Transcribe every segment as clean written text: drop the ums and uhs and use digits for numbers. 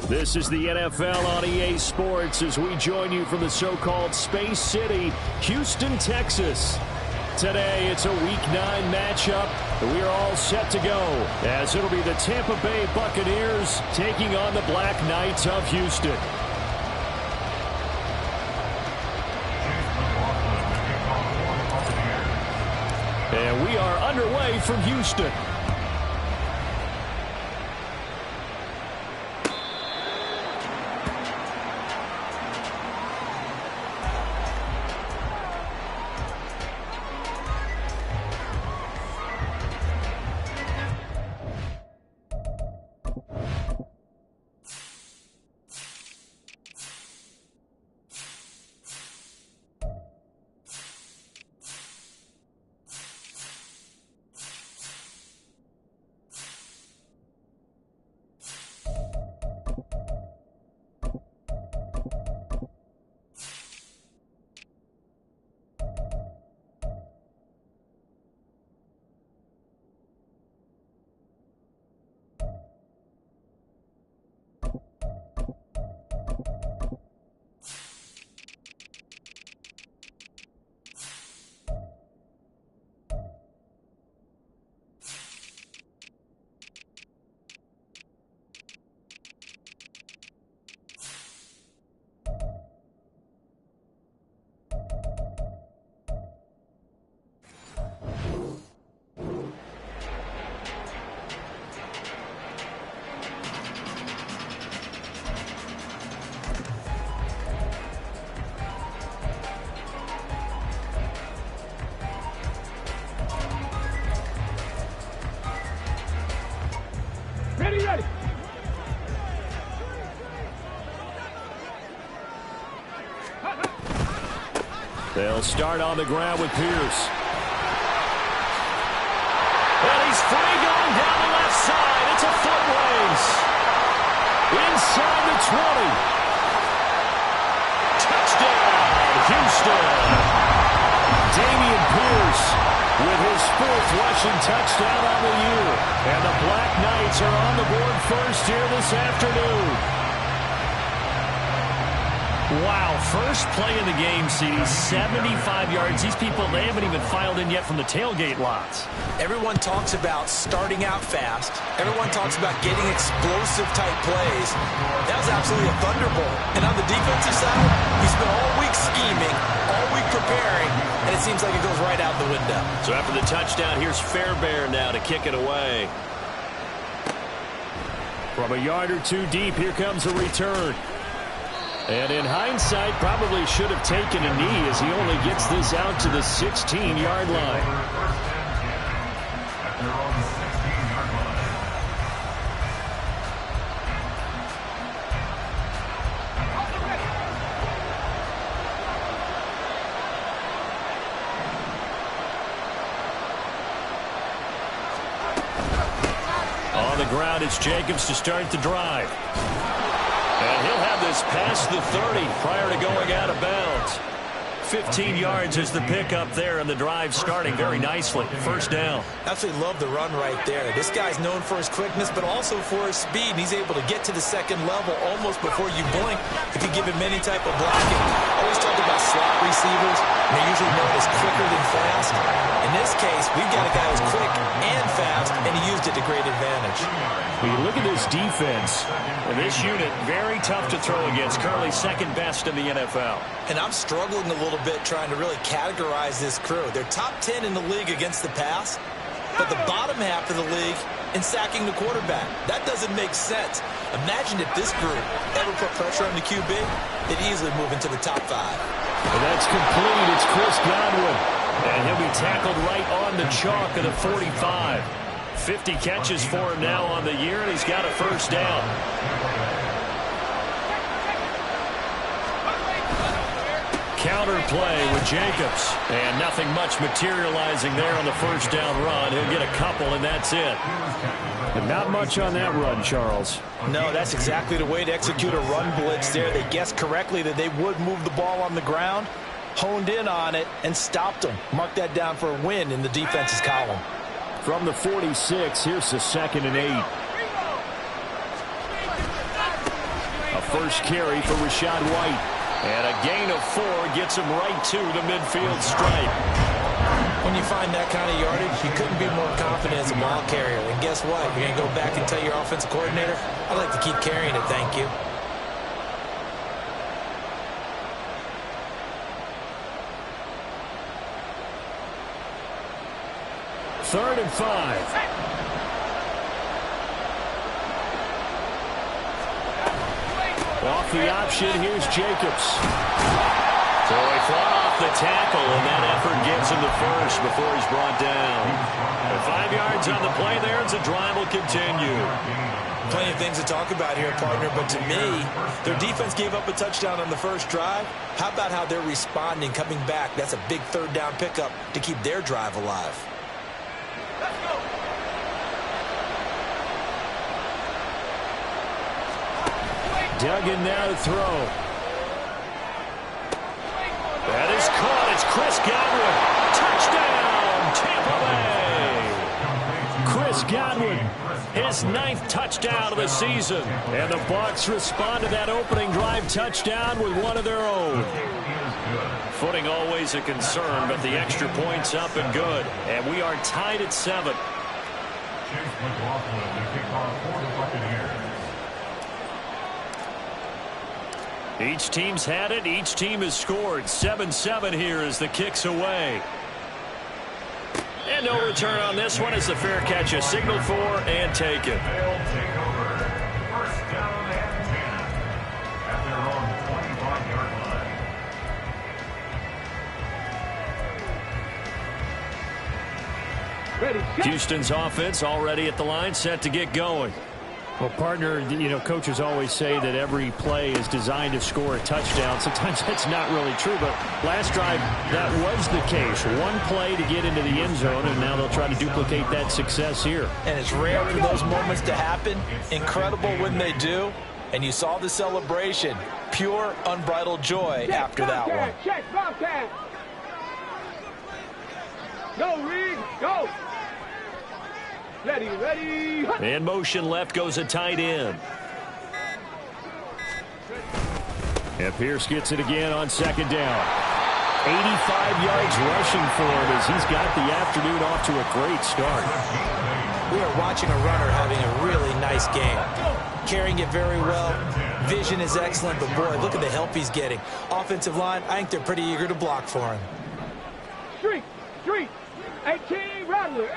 This is the NFL on EA Sports as we join you from the so-called Space City, Houston, Texas. Today, it's a Week 9 matchup. We are all set to go as it'll be the Tampa Bay Buccaneers taking on the Black Knights of Houston. And we are underway from Houston. Ready. They'll start on the ground with Pierce. And he's free going down the left side. It's a foot race. Inside the 20. Touchdown, Houston. Dameon Pierce with his 4th rushing touchdown on the year. And the Black Knights are on the board first here this afternoon. Wow, first play of the game, CD, 75 yards. These people, they haven't even filed in yet from the tailgate lots. Everyone talks about starting out fast. Everyone talks about getting explosive-type plays. That was absolutely a thunderbolt. And on the defensive side, we spent all week scheming, all week preparing, and it seems like it goes right out the window. So after the touchdown, here's Fairbairn now to kick it away. From a yard or two deep, here comes a return. And in hindsight, probably should have taken a knee as he only gets this out to the 16-yard line. On the ground, it's Jacobs to start the drive. And he'll have this past the 30 prior to going out of bounds. 15 yards is the pickup there, and the drive starting very nicely. First down. Absolutely love the run right there. This guy's known for his quickness, but also for his speed. He's able to get to the second level almost before you blink if you give him any type of blocking. Always talk about slot receivers. They're usually known as quicker than fast. In this case, we've got a guy who's quick and fast, and he used it to great advantage. When you look at this defense, and this unit, very tough to throw against. Currently second best in the NFL. And I'm struggling a little bit trying to really categorize this crew. They're top 10 in the league against the pass, but the bottom half of the league in sacking the quarterback. That doesn't make sense. Imagine if this group ever put pressure on the QB, they'd easily move into the top 5. And that's complete. It's Chris Godwin. And he'll be tackled right on the chalk of the 45. 50 catches for him now on the year, and he's got a first down. Counter play with Jacobs. And nothing much materializing there on the first down run. He'll get a couple, and that's it. And not much on that run, Charles. No, that's exactly the way to execute a run blitz there. They guessed correctly that they would move the ball on the ground, honed in on it, and stopped them. Mark that down for a win in the defense's column. From the 46, here's the 2nd and 8. A first carry for Rachaad White. And a gain of 4 gets him right to the midfield stripe. When you find that kind of yardage, you couldn't be more confident as a ball carrier. And guess what? You're going to go back and tell your offensive coordinator, I'd like to keep carrying it, thank you. Third and 5. Off the option, here's Jacobs. So he fought off the tackle, and that effort gives him the first before he's brought down. And 5 yards on the play there, as the drive will continue. Plenty of things to talk about here, partner, but to me, their defense gave up a touchdown on the first drive. How about how they're responding, coming back? That's a big third down pickup to keep their drive alive. Let's go. Duggan now to throw. That is caught. It's Chris Godwin. Touchdown, Tampa Bay. Chris Godwin, his 9th touchdown of the season. And the Bucs respond to that opening drive touchdown with one of their own. Footing always a concern, but the extra point's up and good. And we are tied at 7. Each team's had it. Each team has scored. 7-7 here as the kick's away. And no return on this one as the fair catch is signaled for and taken. Houston's offense already at the line, set to get going. Well, partner, coaches always say that every play is designed to score a touchdown. Sometimes that's not really true, but last drive, that was the case. One play to get into the end zone, and now they'll try to duplicate that success here. And it's rare for those moments to happen. Incredible when they do. And you saw the celebration. Pure, unbridled joy after that one. Check, Bobcat. Go, Reed, go. Ready. In motion left goes a tight end. And Pierce gets it again on 2nd down. 85 yards rushing for him as he's got the afternoon off to a great start. We are watching a runner having a really nice game. Carrying it very well. Vision is excellent, but boy, look at the help he's getting. Offensive line, I think they're pretty eager to block for him. Street. 18 Rattler.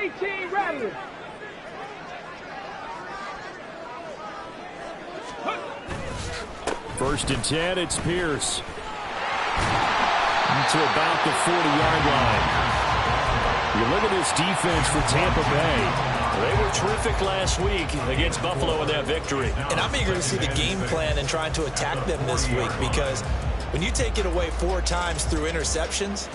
First and 10, it's Pierce. To about the 40-yard line. You look at this defense for Tampa Bay. They were terrific last week against Buffalo in that victory. And I'm eager to see the game plan and trying to attack them this week, because when you take it away 4 times through interceptions,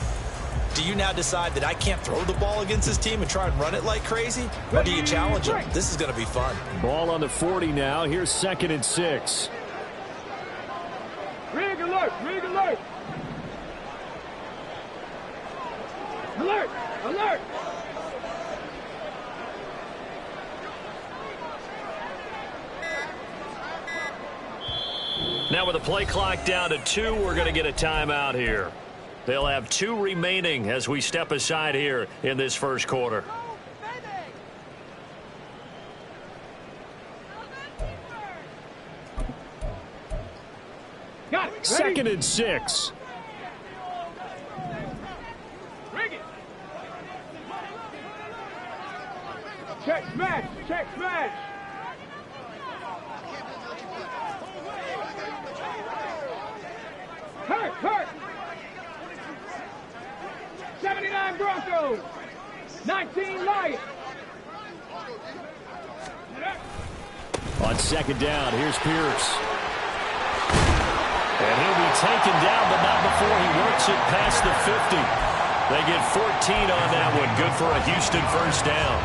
do you now decide that I can't throw the ball against this team and try and run it like crazy? Or do you challenge them? This is going to be fun. Ball on the 40 now. Here's 2nd and 6. Rig alert. Alert. Now with the play clock down to 2, we're going to get a timeout here. They'll have 2 remaining as we step aside here in this first quarter. Got it. 2nd and 6. Rig it. Check smash. Hurt. 79 Broncos. 19 Lions. On second down, here's Pierce. And he'll be taken down, but not before he works it past the 50. They get 14 on that one. Good for a Houston first down.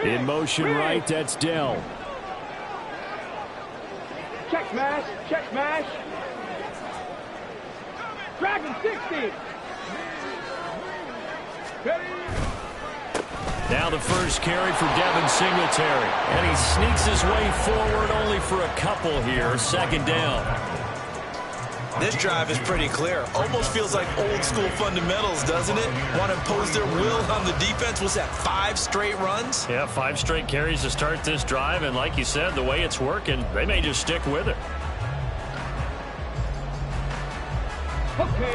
In motion right, that's Dell. Check smash, check smash. Dragon 60. Now the first carry for Devin Singletary. And he sneaks his way forward only for a couple here. Second down. This drive is pretty clear. Almost feels like old school fundamentals, doesn't it? Want to impose their will on the defense. Was that 5 straight runs? Yeah, 5 straight carries to start this drive. And like you said, the way it's working, they may just stick with it.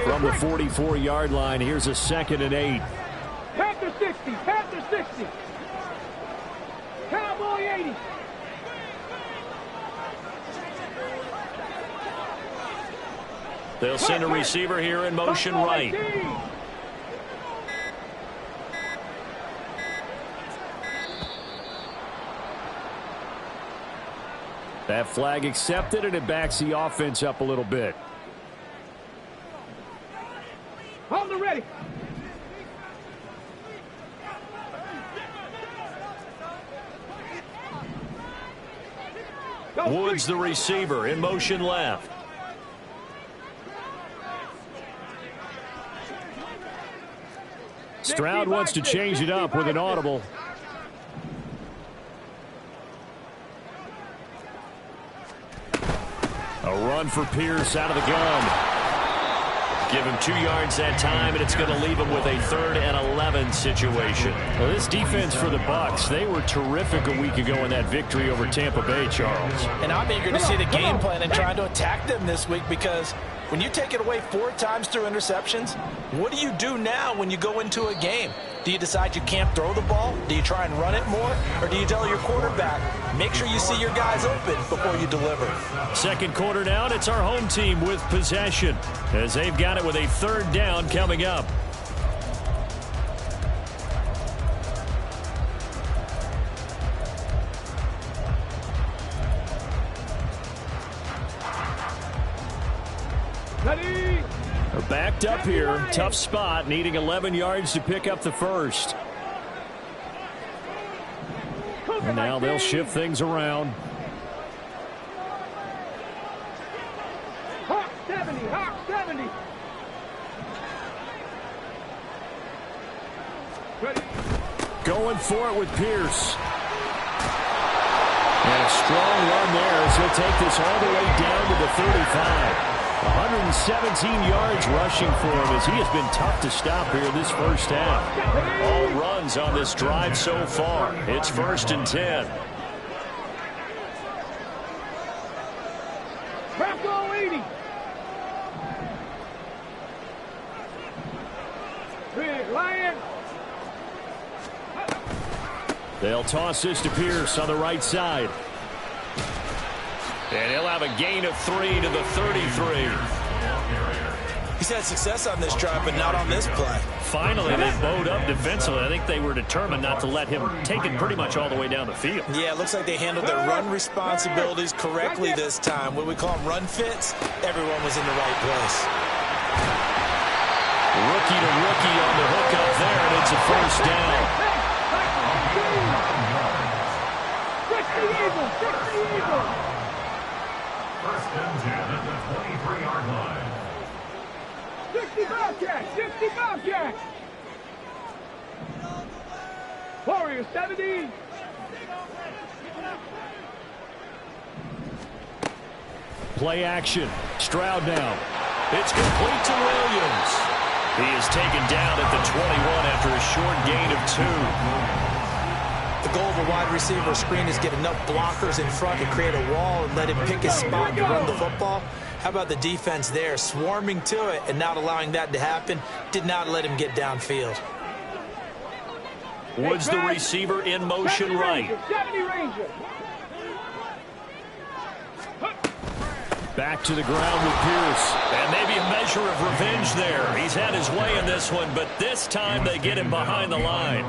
From the 44-yard line, here's a 2nd and 8. Panther 60, Panther 60. Cowboy 80. They'll send a receiver here in motion right. That flag accepted, and it backs the offense up a little bit. Hold it ready. Woods the receiver in motion left. Stroud wants to change it up with an audible. A run for Pierce out of the gun. Give him 2 yards that time, and it's going to leave him with a 3rd and 11 situation. Well, this defense for the Bucs, they were terrific a week ago in that victory over Tampa Bay, Charles. And I'm eager to see the game plan and trying to attack them this week, because when you take it away 4 times through interceptions, what do you do now when you go into a game? Do you decide you can't throw the ball? Do you try and run it more? Or do you tell your quarterback, make sure you see your guys open before you deliver? Second quarter now, and it's our home team with possession, as they've got it with a 3rd down coming up. They're backed up here. Tough spot, needing 11 yards to pick up the first. And now they'll shift things around. Hawk 70, Hawk 70. Ready. Going for it with Pierce. And a strong run there as he'll take this all the way down to the 35. 117 yards rushing for him as he has been tough to stop here this first half. All runs on this drive so far. It's 1st and 10. Bravo 80. Big Lion. They'll toss this to Pierce on the right side. And he'll have a gain of 3 to the 33. He's had success on this drive, but not on this play. Finally, they bowed up defensively. I think they were determined not to let him take it pretty much all the way down the field. Yeah, it looks like they handled their run responsibilities correctly this time. What we call them run fits, everyone was in the right place. Rookie to rookie on the hook up there, and it's a first down. First and 10 at the 23-yard line. 60 Bobcats, 60 Bobcats. Warriors 70. Play action. Stroud now. It's complete to Williams. He is taken down at the 21 after a short gain of 2. The goal of a wide receiver screen is get enough blockers in front to create a wall and let him pick his spot to run the football. How about the defense there, swarming to it and not allowing that to happen? Did not let him get downfield. Woods the receiver in motion right. 70 Ranger. Back to the ground with Pierce. And maybe a measure measure of revenge there. He's had his way in this one, but this time they get him behind the line.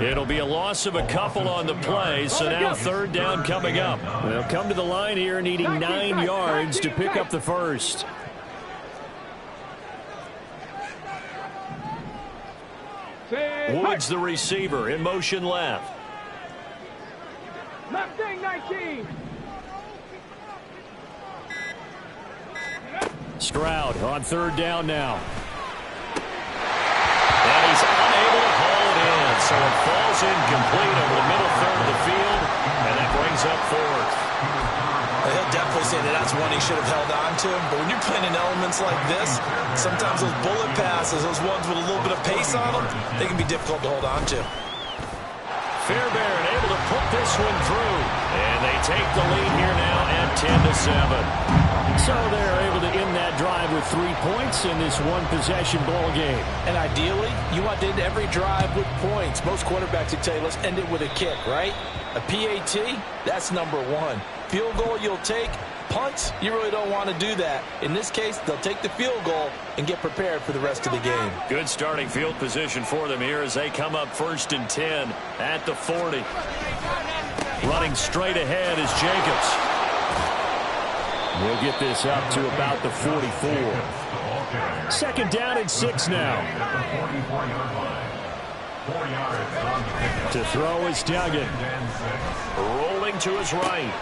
It'll be a loss of a couple on the play, so now third down coming up. They'll come to the line here needing 9 yards to pick up the first. Woods, the receiver, in motion left. Left thing, 19. Stroud on third down now. And he's unable to haul it in, so it falls incomplete over the middle third of the field, and that brings up fourth. He'll definitely say that that's one he should have held on to. But when you're playing in elements like this, sometimes those bullet passes, those ones with a little bit of pace on them, they can be difficult to hold on to. Fairbairn able to put this one through. And they take the lead here now at 10-7. So they're able to end that drive with 3 points in this one-possession ball game. And ideally, you want to end every drive with points. Most quarterbacks would tell you, let's end it with a kick, right? A PAT, that's number one. Field goal you'll take. Punts, you really don't want to do that. In this case, they'll take the field goal and get prepared for the rest of the game. Good starting field position for them here as they come up 1st and 10 at the 40. Running straight ahead is Jacobs. We'll get this up to about the 44. 2nd down and 6 now. To throw is Duggan. Rolling to his right.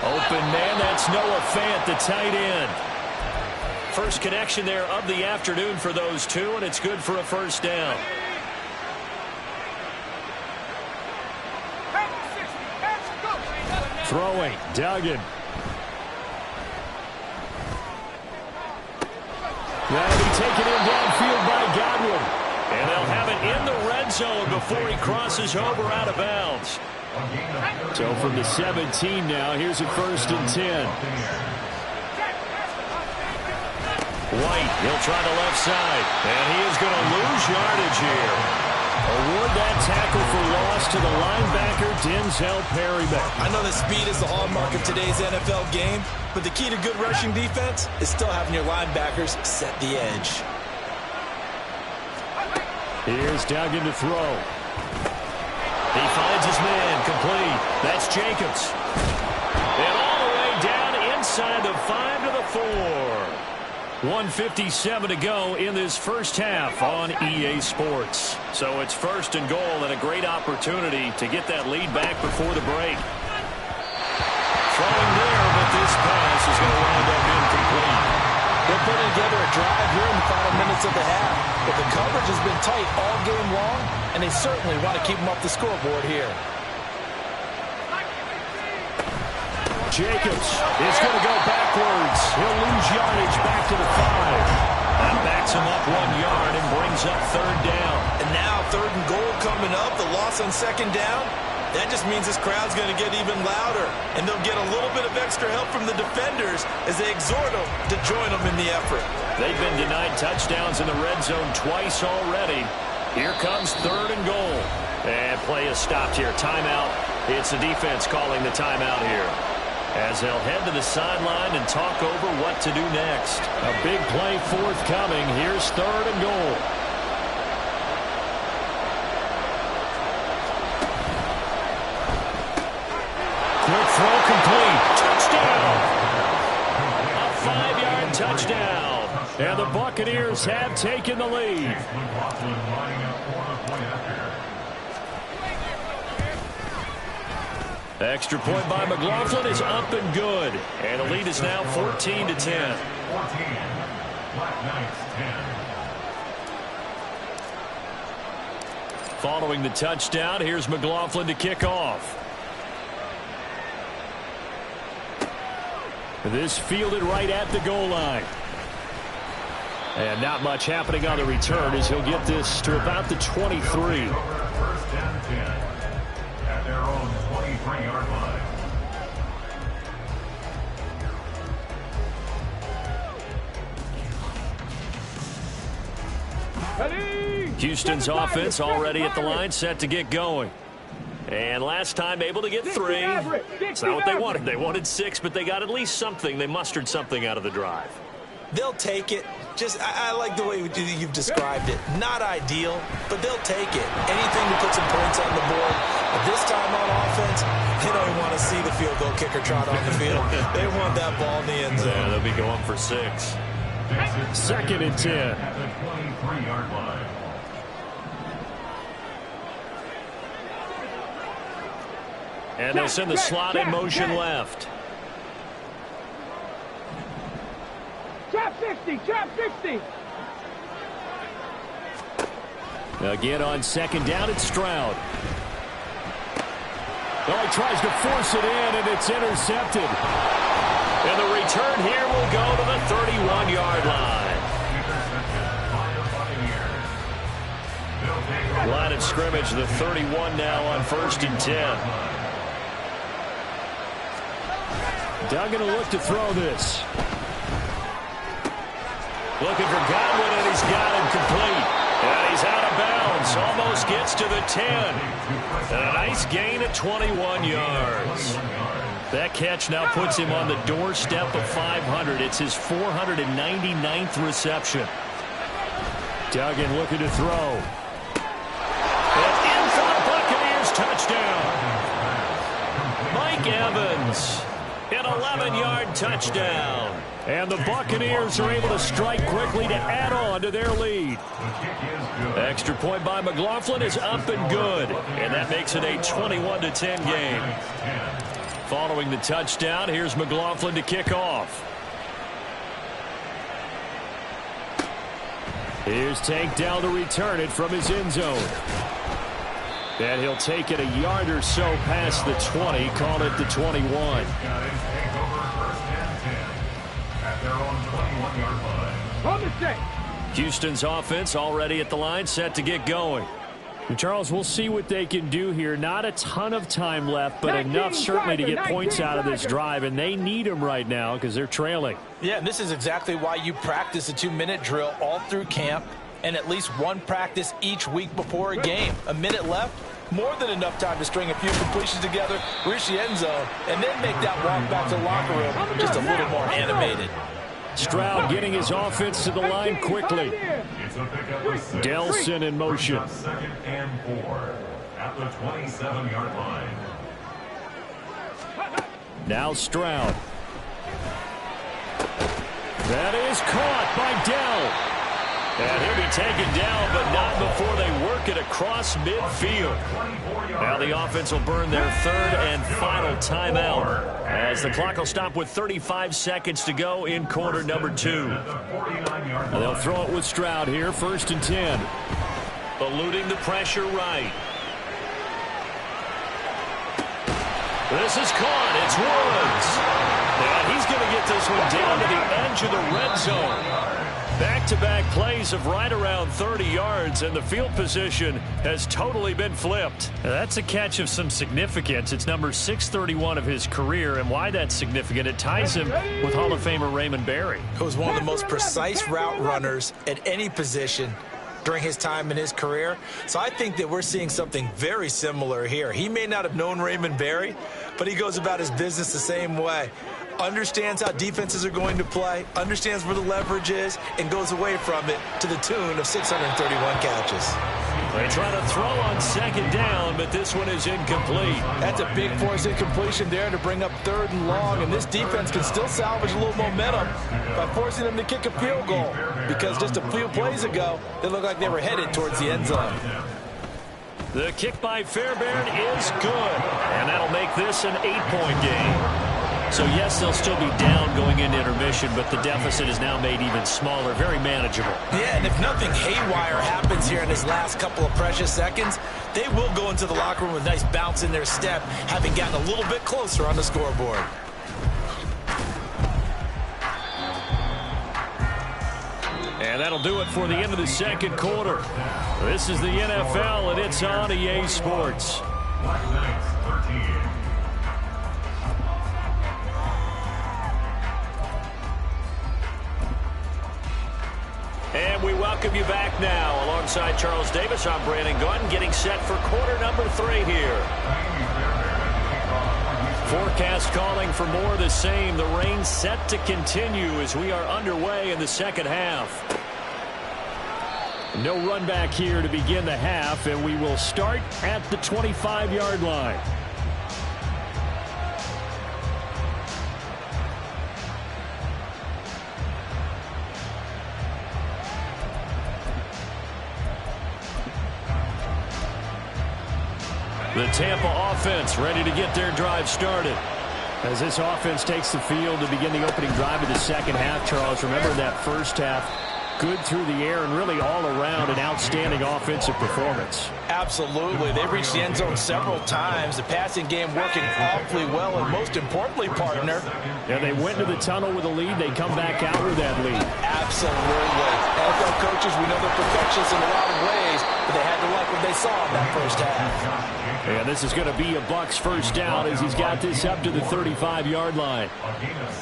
Open man, that's Noah Fant, the tight end. First connection there of the afternoon for those two, and it's good for a first down. Throwing, Duggan. That'll be taken in downfield by Godwin. And they'll have it in the red zone before he crosses over out of bounds. So from the 17 now, here's a 1st and 10. White, he'll try the left side. And he is going to lose yardage here. Award that tackle for loss to the linebacker, Denzel Perryman. I know that speed is the hallmark of today's NFL game, but the key to good rushing defense is still having your linebackers set the edge. Here's Duggan to throw. He finds his man, complete. That's Jacobs. And all the way down inside the 5 to the 4. 1:57 to go in this first half on EA Sports. So it's 1st and goal and a great opportunity to get that lead back before the break. Throwing there, but this pass is going to wind up incomplete. They're putting together a drive here in the final minutes of the half. But the coverage has been tight all game long, and they certainly want to keep them off the scoreboard here. Jacobs is going to go backwards. He'll lose yardage back to the 5. That backs him up 1 yard and brings up 3rd down. And now 3rd and goal coming up. The loss on 2nd down. That just means this crowd's going to get even louder. And they'll get a little bit of extra help from the defenders as they exhort them to join them in the effort. They've been denied touchdowns in the red zone twice already. Here comes 3rd and goal. And play is stopped here. Timeout. It's the defense calling the timeout here, as they'll head to the sideline and talk over what to do next. A big play forthcoming. Here's 3rd and goal. Quick throw complete. Touchdown. A 5-yard touchdown. And the Buccaneers have taken the lead. The extra point by McLaughlin is up and good. And the lead is now 14-10. 14. Black Knights 10. Following the touchdown, here's McLaughlin to kick off. This fielded right at the goal line. And not much happening on the return as he'll get this to about the 23. 1st and 10 at their own 23-yard line. Houston's offense already at the line, set to get going. And last time able to get 3. It's not what they wanted. They wanted 6, but they got at least something. They mustered something out of the drive. They'll take it. I like the way you've described it. Not ideal, but they'll take it. Anything to put some points on the board. But this time on offense, they don't even want to see the field goal kicker trot on the field. They want that ball in the end zone. Yeah, they'll be going for 6. 2nd and 10. At the 23-yard line. And they'll send the slot in motion left. Trap 60, trap 60. Again on 2nd down, it's Stroud. Oh, he tries to force it in, and it's intercepted. And the return here will go to the 31-yard line. Line of scrimmage, the 31 now on 1st and 10. Duggan will look to throw this. Looking for Godwin, and he's got him complete. And he's out of bounds. Almost gets to the 10. And a nice gain of 21 yards. That catch now puts him on the doorstep of 500. It's his 499th reception. Duggan looking to throw. And in for the Buccaneers touchdown. Mike Evans, an 11-yard touchdown. And the Buccaneers are able to strike quickly to add on to their lead. Extra point by McLaughlin is up and good. And that makes it a 21-10 game. Following the touchdown, here's McLaughlin to kick off. Here's Tank down to return it from his end zone. And he'll take it a yard or so past the 20, call it the 21. Houston's offense already at the line, set to get going. And Charles, we'll see what they can do here. Not a ton of time left, but enough certainly to get points out of this drive, and they need them right now because they're trailing. Yeah, and this is exactly why you practice a 2-minute drill all through camp and at least one practice each week before a game. A minute left, more than enough time to string a few completions together, reach the end zone, and then make that walk back to the locker room just a little more animated. Stroud getting his offense to the line quickly. Delson in motion. 2nd and 4 at the 27-yard line. Now Stroud. That is caught by Dell. And he'll be taken down, but not before they work it across midfield. Now the offense will burn their 3rd and final timeout as the clock will stop with 35 seconds to go in quarter number 2. And they'll throw it with Stroud here, 1st and 10. Eluding the pressure right. This is caught. It's Woods. And he's going to get this one down to the edge of the red zone. Back-to-back plays of right around 30 yards, and the field position has totally been flipped. Now, that's a catch of some significance. It's number 631 of his career, and why that's significant, it ties him with Hall of Famer Raymond Berry. He was one of the most precise route runners at any position during his time in his career. So I think that we're seeing something very similar here. He may not have known Raymond Berry, but he goes about his business the same way. Understands how defenses are going to play, understands where the leverage is, and goes away from it to the tune of 631 catches. They try to throw on 2nd down, but this one is incomplete. That's a big force incompletion there to bring up 3rd and long, and this defense can still salvage a little momentum by forcing them to kick a field goal, because just a few plays ago, they looked like they were headed towards the end zone. The kick by Fairbairn is good, and that'll make this an 8-point game. So, yes, they'll still be down going into intermission, but the deficit is now made even smaller, very manageable. Yeah, and if nothing haywire happens here in his last couple of precious seconds, they will go into the locker room with a nice bounce in their step, having gotten a little bit closer on the scoreboard. And that'll do it for the end of the 2nd quarter. This is the NFL, and it's on EA Sports. Black Knights 13. And we welcome you back now. Alongside Charles Davis, I'm Brandon Gunn, getting set for quarter number 3 here. Forecast calling for more of the same. The rain set to continue as we are underway in the second half. No run back here to begin the half, and we will start at the 25-yard line. The Tampa offense ready to get their drive started. As this offense takes the field to begin the opening drive of the second half, Charles, remember that first half, good through the air and really all around an outstanding offensive performance. Absolutely. They've reached the end zone several times. The passing game working awfully well, and most importantly, partner. Yeah, they went to the tunnel with a lead. They come back out with that lead. Absolutely. NFL coaches, we know they're perfectionists in a lot of ways, but they had to like what they saw in that first half. And this is going to be a Bucs first down as he's got this up to the 35-yard line.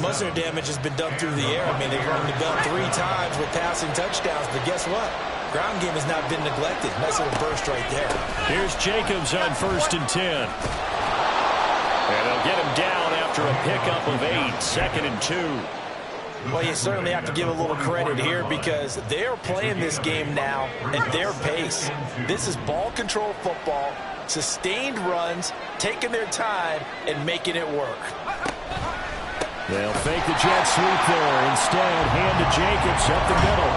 Most of their damage has been done through the air. I mean, they've run the bell 3 times with passing touchdowns, but guess what? Ground game has not been neglected. Nice little burst right there. Here's Jacobs on 1st and 10. And they'll get him down after a pickup of 8, 2nd and 2. Well, you certainly have to give a little credit here because they're playing this game now at their pace. This is ball control football, sustained runs, taking their time, and making it work. They'll fake the jet sweep there. Instead, hand to Jacobs up the middle.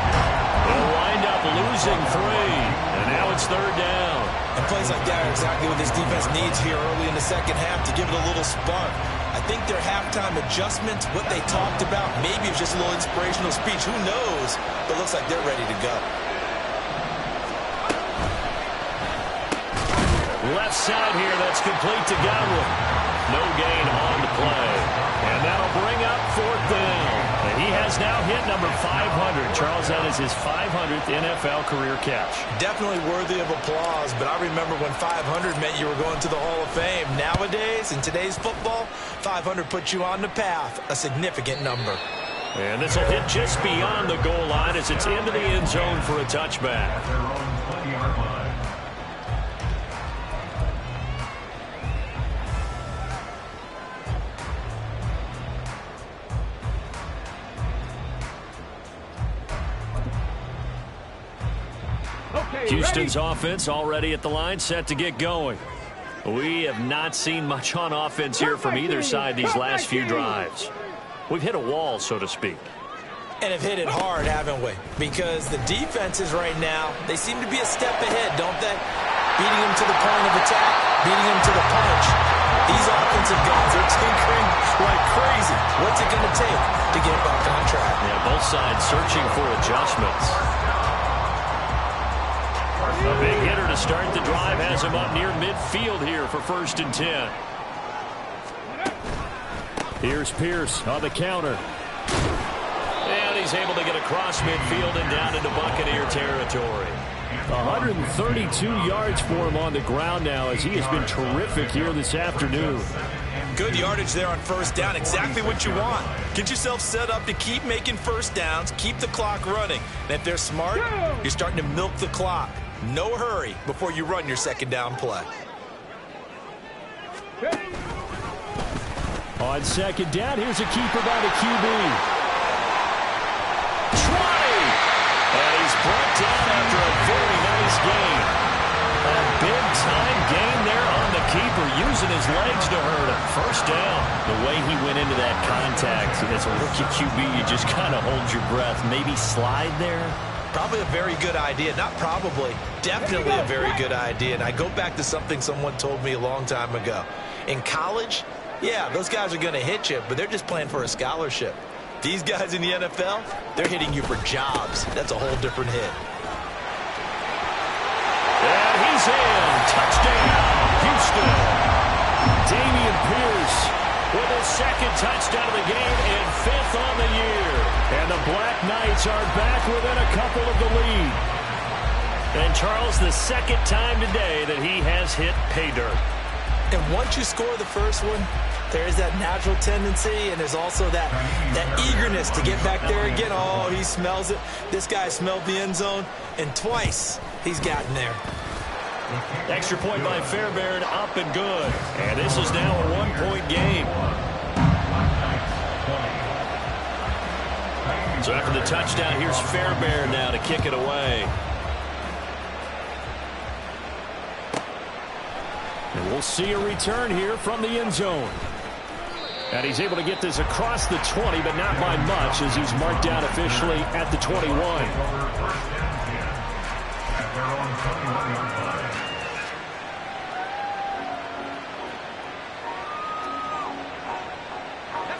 They'll wind up losing 3, and now it's 3rd down. And plays like that are exactly what this defense needs here early in the second half to give it a little spark. I think their halftime adjustments, what they talked about, maybe it was just a little inspirational speech. Who knows? But it looks like they're ready to go. Left side here, that's complete to Godwin. No gain on the play. And that'll bring up 4th down. And he has now hit number 500. Charles, that is his 500th NFL career catch. Definitely worthy of applause, but I remember when 500 meant you were going to the Hall of Fame. Nowadays, in today's football, 500 puts you on the path, a significant number. And this will hit just beyond the goal line as it's into the end zone for a touchback. Houston's offense already at the line, set to get going. We have not seen much on offense here from either side these last few drives. We've hit a wall, so to speak. And have hit it hard, haven't we? Because the defenses right now, they seem to be a step ahead, don't they? Beating them to the point of attack, beating them to the punch. These offensive guys are tinkering like crazy. What's it going to take to get back on track? Yeah, both sides searching for adjustments. A big hitter to start the drive has him up near midfield here for 1st and 10. Here's Pierce on the counter. And he's able to get across midfield and down into Buccaneer territory. 132 yards for him on the ground now as he has been terrific here this afternoon. Good yardage there on 1st down. Exactly what you want. Get yourself set up to keep making 1st downs, keep the clock running. And if they're smart, you're starting to milk the clock. No hurry before you run your 2nd down play. On 2nd down, here's a keeper by the QB. 20! And he's brought down after a very nice gain. A big-time gain there on the keeper, using his legs to hurt him. 1st down. The way he went into that contact, as a rookie QB, you just kind of hold your breath. Maybe slide there? Probably a very good idea. Not probably. Definitely a very good idea. And I go back to something someone told me a long time ago. In college, yeah, those guys are going to hit you, but they're just playing for a scholarship. These guys in the NFL, they're hitting you for jobs. That's a whole different hit. And he's in. Touchdown, Houston. Dameon Pierce with his 2nd touchdown of the game and 5th on the year. And the Black Knights are back within a couple of the lead. And Charles, the 2nd time today that he has hit pay dirt. And once you score the first one, there is that natural tendency, and there's also that eagerness to get back there again. Oh, he smells it. This guy smelled the end zone, and twice he's gotten there. Extra point by Fairbairn, up and good. And this is now a one-point game. So after the touchdown, here's Fairbairn now to kick it away. And we'll see a return here from the end zone. And he's able to get this across the 20, but not by much, as he's marked down officially at the 21.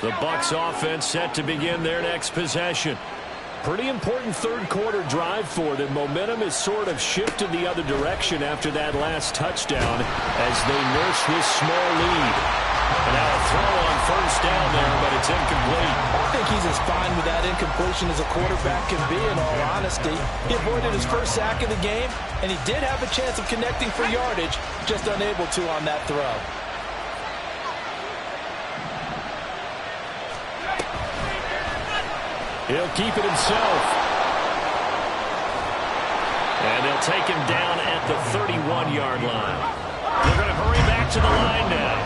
The Bucs offense set to begin their next possession. Pretty important third quarter drive for them. Momentum has sort of shifted the other direction after that last touchdown as they nurse this small lead. And now a throw on first down there, but it's incomplete. I think he's as fine with that incompletion as a quarterback can be, in all honesty. He avoided his first sack of the game, and he did have a chance of connecting for yardage, just unable to on that throw. He'll keep it himself. And they'll take him down at the 31-yard line. They're going to hurry back to the line now.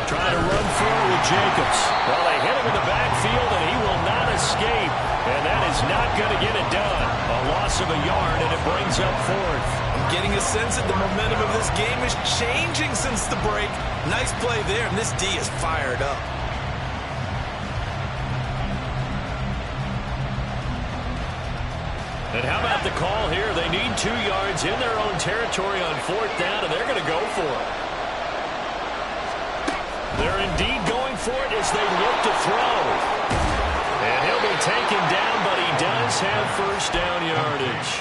Trying to run through with Jacobs. Well, they hit him in the backfield, and he will not escape. And that is not going to get it done. A loss of a yard, and it brings up fourth. I'm getting a sense that the momentum of this game is changing since the break. Nice play there, and this D is fired up. And how about the call here? They need 2 yards in their own territory on fourth down, and they're going to go for it. They're indeed going for it as they look to throw. And he'll be taken down, but he does have first down yardage.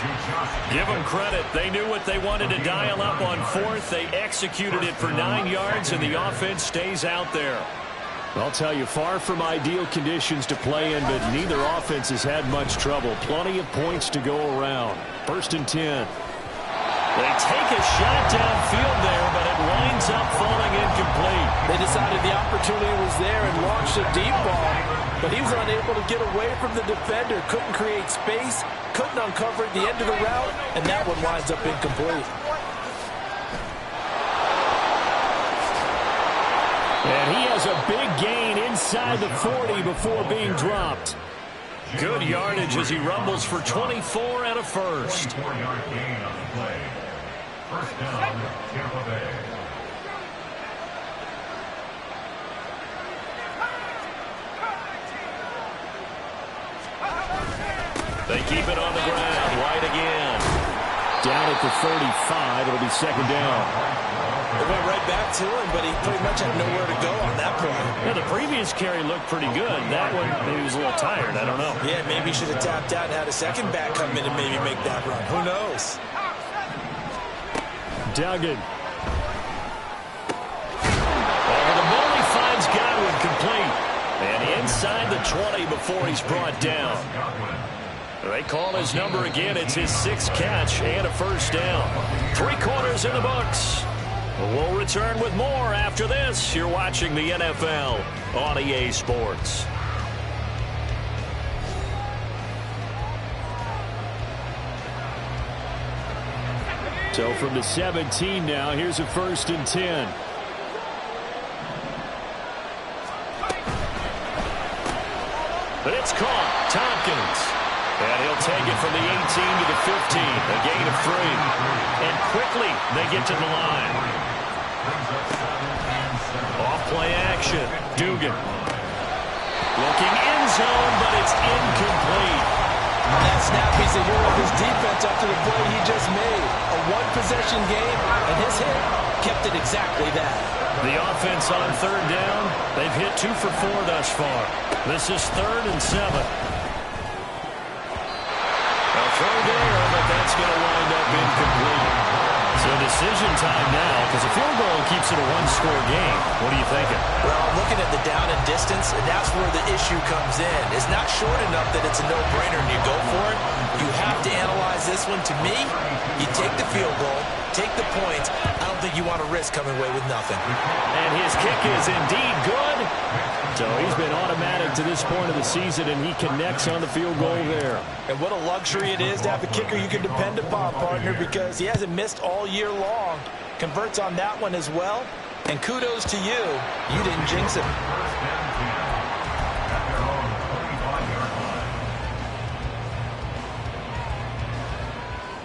Give them credit. They knew what they wanted to dial up on fourth. They executed it for 9 yards, and the offense stays out there. I'll tell you, far from ideal conditions to play in, but neither offense has had much trouble. Plenty of points to go around. First and 10. They take a shot downfield there, but it winds up falling incomplete. They decided the opportunity was there and launched a deep ball, but he was unable to get away from the defender, couldn't create space, couldn't uncover at the end of the route, and that one winds up incomplete. And he has a big gain inside the 40 before being dropped. Good yardage as he rumbles for 24 and a first. 24-yard gain on the play. First down, Tampa Bay. They keep it on the ground. White again. Down at the 35. It'll be second down. It went right back to him, but he pretty much had nowhere to go on that play. Yeah, the previous carry looked pretty good. That one, maybe he was a little tired. I don't know. Yeah, maybe he should have tapped out and had a second back come in and maybe make that run. Who knows? Duggan. Over the middle, he finds Godwin complete. And inside the 20 before he's brought down. They call his number again. It's his 6th catch and a first down. 3 quarters in the books. We'll return with more after this. You're watching the NFL on EA Sports. So from the 17 now, here's a first and 10. But it's caught. Tompkins. And he'll take it from the 18 to the 15. A gain of 3. And quickly they get to the line. Off play action. Dugan. Looking end zone, but it's incomplete. On that snap, he's a hero of his defense after the play he just made. A one-possession game, and his hit kept it exactly that. The offense on third down, they've hit 2 for 4 thus far. This is 3rd and 7. A throw there, but that's going to wind up incomplete. So decision time now, because a field goal keeps it a one-score game. What are you thinking? Well, I'm looking at the down and distance, and that's where the issue comes in. It's not short enough that it's a no-brainer and you go for it. You have to analyze this one. To me, you take the field goal, take the points. I don't think you want to risk coming away with nothing. And his kick is indeed good. So he's been automatic to this point of the season, and he connects on the field goal there. And what a luxury it is to have a kicker you can depend upon, partner, because he hasn't missed all year long. Converts on that one as well. And kudos to you. You didn't jinx him.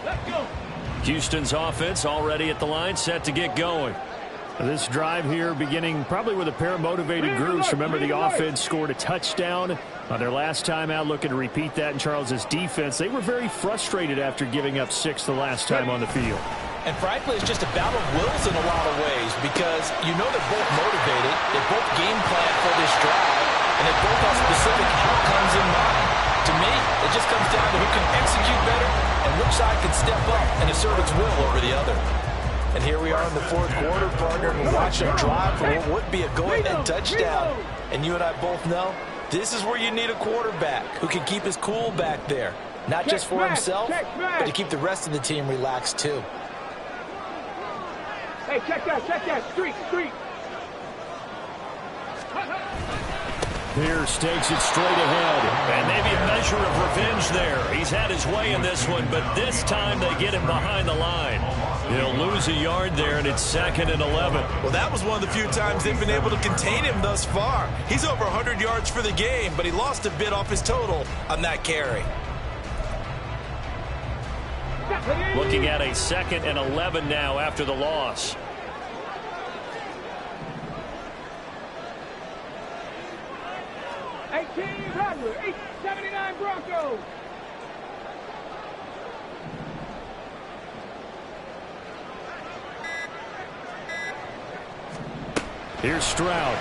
Let's go. Houston's offense already at the line, set to get going. This drive here beginning probably with a pair of motivated groups. Remember, the offense scored a touchdown on their last time out, looking to repeat that in Charles's defense. They were very frustrated after giving up 6 the last time on the field. And frankly, it's just a battle of wills in a lot of ways, because you know they're both motivated, they both game plan for this drive, and they both have specific outcomes in mind. To me, it just comes down to who can execute better and which side can step up and assert its will over the other. And here we are in the fourth quarter, partner, and we're watching a drive for what would be a go-ahead touchdown. And you and I both know this is where you need a quarterback who can keep his cool back there. Not just for himself, but to keep the rest of the team relaxed too. Hey, check that. Streak. Pierce takes it straight ahead. And maybe a measure of revenge there. He's had his way in this one, but this time they get him behind the line. He'll lose a yard there, and it's 2nd and 11. Well, that was one of the few times they've been able to contain him thus far. He's over 100 yards for the game, but he lost a bit off his total on that carry. Looking at a 2nd and 11 now after the loss. Radler, 879 Broncos. Here's Stroud.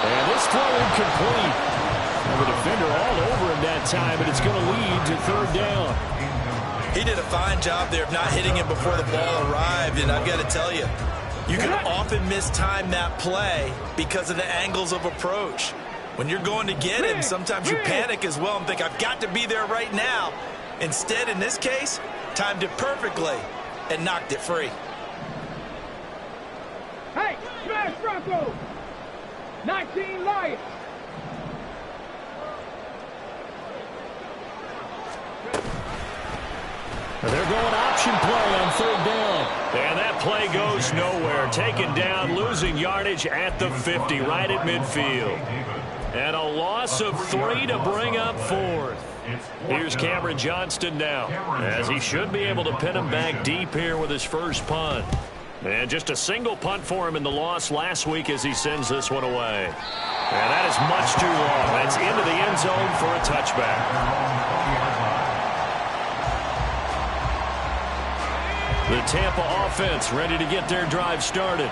And this throw incomplete. And the defender all over him that time, but it's going to lead to 3rd down. He did a fine job there of not hitting him before the ball arrived, and I've got to tell you, you can often mistime that play because of the angles of approach. When you're going to get him, sometimes you panic as well and think, I've got to be there right now. Instead, in this case, timed it perfectly and knocked it free. Hey, smash Broncos! 19 Lions! They're going option play on 3rd down. And that play goes nowhere. Taken down, losing yardage at the 50, right at midfield. And a loss of 3 to bring up 4th. Here's Cameron Johnston now, as he should be able to pin him back deep here with his first punt. And just a single punt for him in the loss last week as he sends this one away. And that is much too long. That's into the end zone for a touchback. The Tampa offense ready to get their drive started.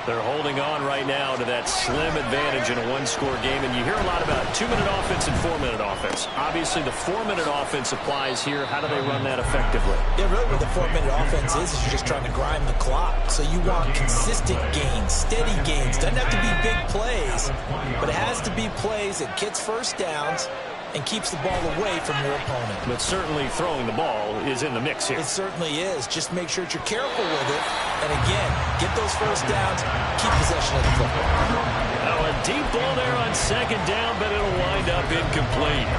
They're holding on right now to that slim advantage in a one-score game. And you hear a lot about 2-minute offense and 4-minute offense. Obviously, the 4-minute offense applies here. How do they run that effectively? Yeah, really what the 4-minute offense is you're just trying to grind the clock. So you want consistent gains, steady gains. Doesn't have to be big plays, but it has to be plays that gets first downs and keeps the ball away from your opponent. But certainly throwing the ball is in the mix here. It certainly is. Just make sure that you're careful with it. And again, get those first downs, keep possession of the football. Now a deep ball there on 2nd down, but it'll wind up incomplete.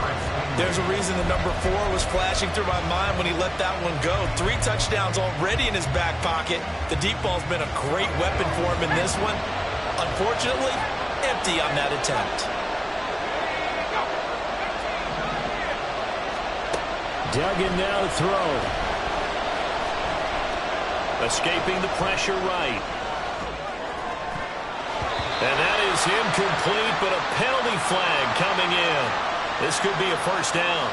There's a reason the number 4 was flashing through my mind when he let that one go. 3 touchdowns already in his back pocket. The deep ball's been a great weapon for him in this one. Unfortunately, empty on that attempt. Duggan now to throw. Escaping the pressure right. And that is incomplete, but a penalty flag coming in. This could be a first down.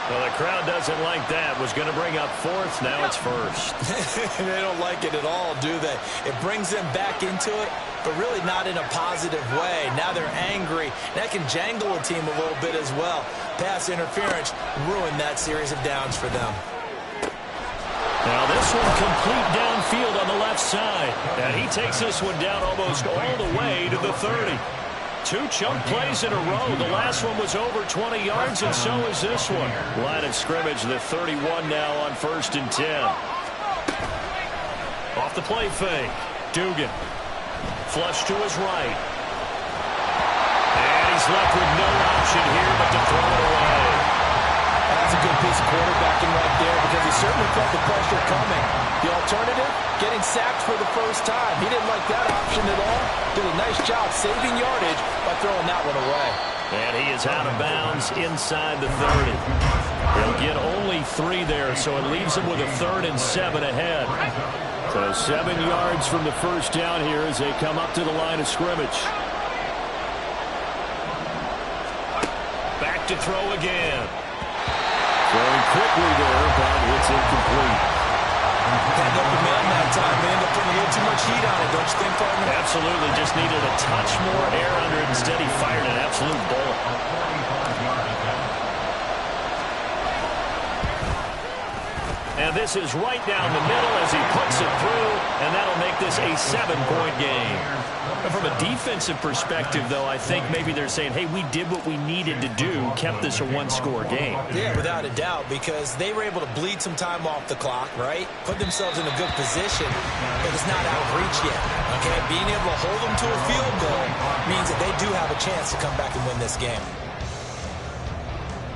Well, the crowd doesn't like that. Was going to bring up 4th. Now it's 1st. They don't like it at all, do they? It brings them back into it, but really not in a positive way. Now they're angry. That can jangle a team a little bit as well. Pass interference ruined that series of downs for them. Now this one complete downfield on the left side. And he takes this one down almost all the way to the 30. 2 chunk plays in a row. The last one was over 20 yards, and so is this one. Line of scrimmage, the 31 now on 1st and 10. Off the play fake. Dugan Flush to his right. And he's left with no option here but to throw it away. That's a good piece of quarterbacking right there because he certainly felt the pressure coming. The alternative, getting sacked for the first time. He didn't like that option at all. Did a nice job saving yardage by throwing that one away. And he is out of bounds inside the 30. He'll get only 3 there, so it leaves him with a 3rd and 7 ahead. So 7 yards from the first down here as they come up to the line of scrimmage. Back to throw again. Throwing quickly there, but it's incomplete. Had the man that time. They ended up putting a little too much heat on it, don't you think, partner? Absolutely. Just needed a touch more air under it. Instead, he fired an absolute bullet. And this is right down the middle as he puts it through, and that'll make this a 7-point game. And from a defensive perspective, though, I think maybe they're saying, hey, we did what we needed to do, kept this a 1-score game. Yeah, without a doubt, because they were able to bleed some time off the clock, right? Put themselves in a good position, but it's not out of reach yet. Okay, being able to hold them to a field goal means that they do have a chance to come back and win this game.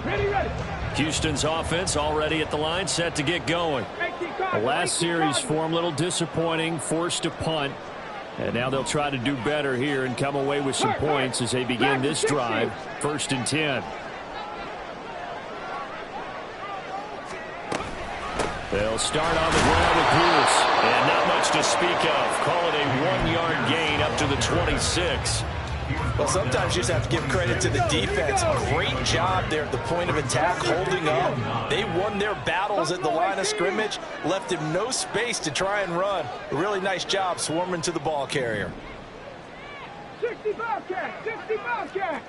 Ready, ready. Houston's offense already at the line, set to get going. The last series for him, a little disappointing, forced to punt. And now they'll try to do better here and come away with some points as they begin this drive, 1st and 10. They'll start on the ground with Pierce. And not much to speak of. Call it a 1-yard gain up to the 26. Well, sometimes you just have to give credit to the defense. Great job there at the point of attack, holding up. They won their battles at the line of scrimmage, left him no space to try and run. A really nice job swarming to the ball carrier. 60 Bobcat, 60 Bobcat.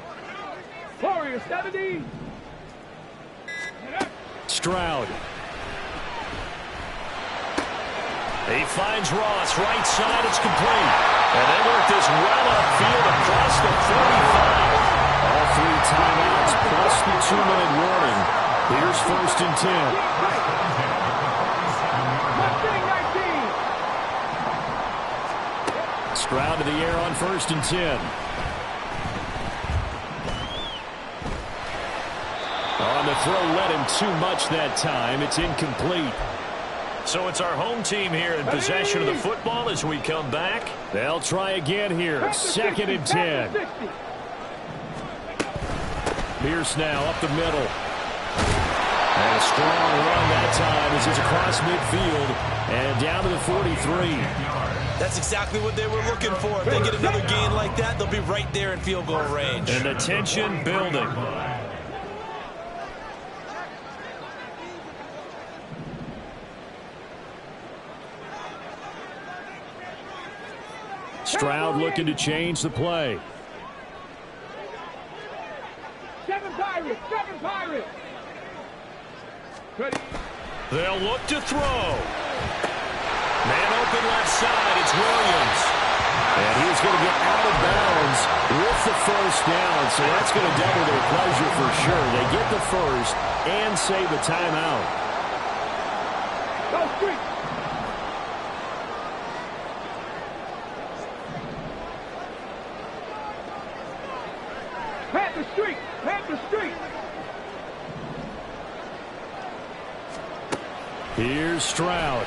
Warrior 70. Stroud. He finds Ross, right side, it's complete. And they work this well upfield across the 45. All 3 timeouts plus the 2-minute warning. Here's 1st and 10. Stroud to the air on 1st and 10. On the throw, led him too much that time. It's incomplete. So it's our home team here in possession of the football as we come back. They'll try again here. 2nd and 10. Pierce now up the middle. And a strong run that time as he's across midfield and down to the 43. That's exactly what they were looking for. If they get another gain like that, they'll be right there in field goal range. And the tension building. Stroud looking to change the play. 7 Pirates, 7 Pirates. Ready. They'll look to throw. Man open left side, it's Williams. And he's going to get out of bounds with the first down, so that's going to double their pleasure for sure. They get the first and save a timeout. Go street. Panther street, Panther street. Here's Stroud.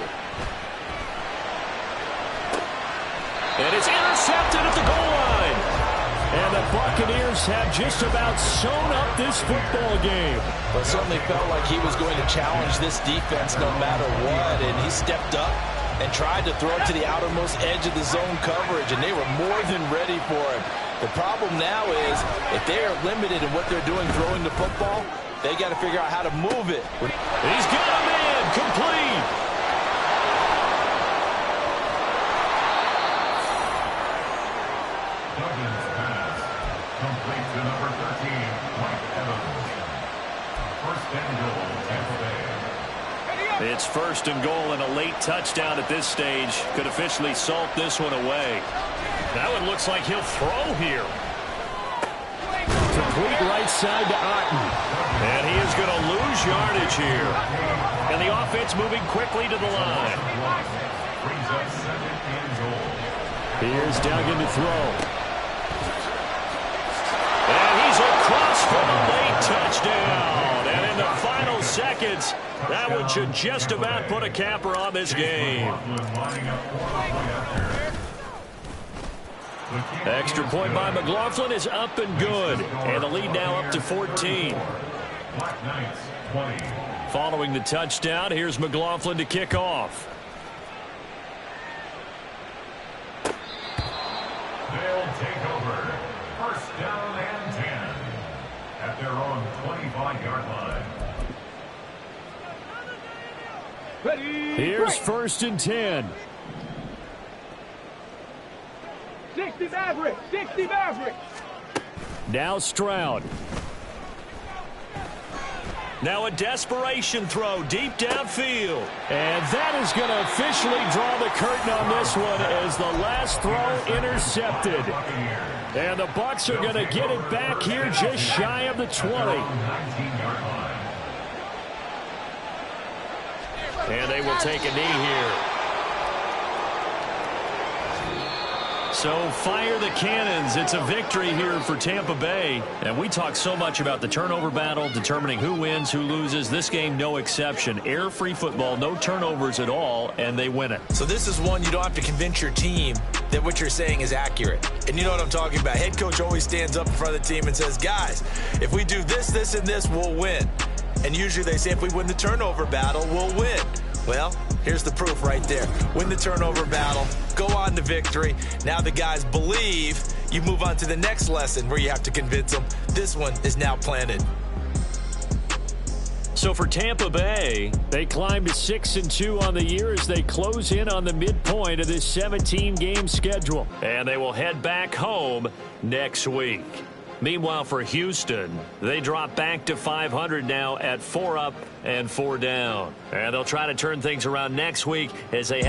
And it's intercepted at the goal line. And the Buccaneers have just about sewn up this football game. But certainly felt like he was going to challenge this defense no matter what. And he stepped up and tried to throw it to the outermost edge of the zone coverage. And they were more than ready for it. The problem now is if they are limited in what they're doing throwing the football, they got to figure out how to move it. He's got him in. Complete. Duggan's pass complete to number 13, Mike Evans. 1st and goal, Tampa Bay. It's 1st and goal and a late touchdown at this stage. Could officially salt this one away. That one looks like he'll throw here. Complete right side to Otten. And he is going to lose yardage here. And the offense moving quickly to the line. Brings up 2nd and goal. Here's Duggan to throw. And he's across for the late touchdown. And in the final seconds, that one should just about put a capper on this game. Extra point by McLaughlin is up and good. And the lead now up to 14. Following the touchdown, here's McLaughlin to kick off. They'll take over. First down and 10 at their own 25-yard line. Ready. Here's break. 1st and 10. 60 Maverick. 60 Maverick. Now Stroud. Now a desperation throw deep downfield. And that is going to officially draw the curtain on this one as the last throw intercepted. And the Bucs are going to get it back here just shy of the 20. And they will take a knee here. So fire the cannons. It's a victory here for Tampa Bay. And we talk so much about the turnover battle, determining who wins, who loses. This game, no exception. Air-free football, no turnovers at all, and they win it. So this is one you don't have to convince your team that what you're saying is accurate. And you know what I'm talking about. Head coach always stands up in front of the team and says, guys, if we do this, this, and this, we'll win. And usually they say if we win the turnover battle, we'll win. Well, here's the proof right there. Win the turnover battle, go on to victory. Now the guys believe. You move on to the next lesson where you have to convince them. This one is now planted. So for Tampa Bay, they climb to 6-2 on the year as they close in on the midpoint of this 17-game schedule. And they will head back home next week. Meanwhile, for Houston, they drop back to 500 now at 4 up and 4 down. And they'll try to turn things around next week as they have